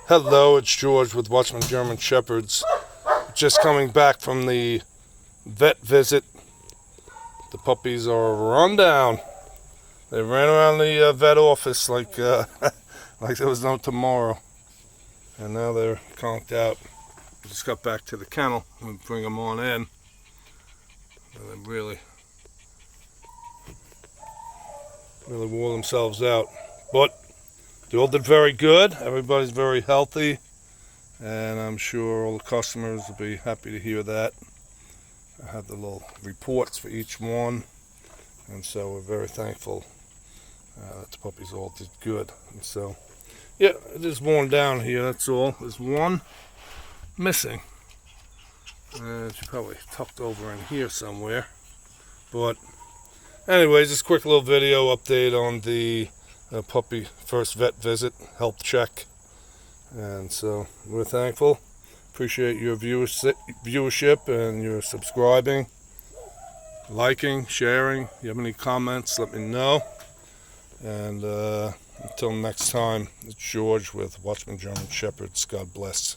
Hello, it's George with Watchman German Shepherds. Just coming back from the vet visit. The puppies are run down. They ran around the vet office like like there was no tomorrow. And now they're conked out. Just got back to the kennel. We bring them on in. And they really wore themselves out. But they all did very good. Everybody's very healthy, and I'm sure all the customers will be happy to hear that. I have the little reports for each one, and so we're very thankful that the puppies all did good. And so, yeah, it is worn down here, that's all. There's one missing. She's probably tucked over in here somewhere. But anyways, this quick little video update on the puppy first vet visit, health check. And so we're thankful. Appreciate your viewership and your subscribing, liking, sharing. If you have any comments, let me know. And until next time, it's George with Watchman German Shepherds. God bless.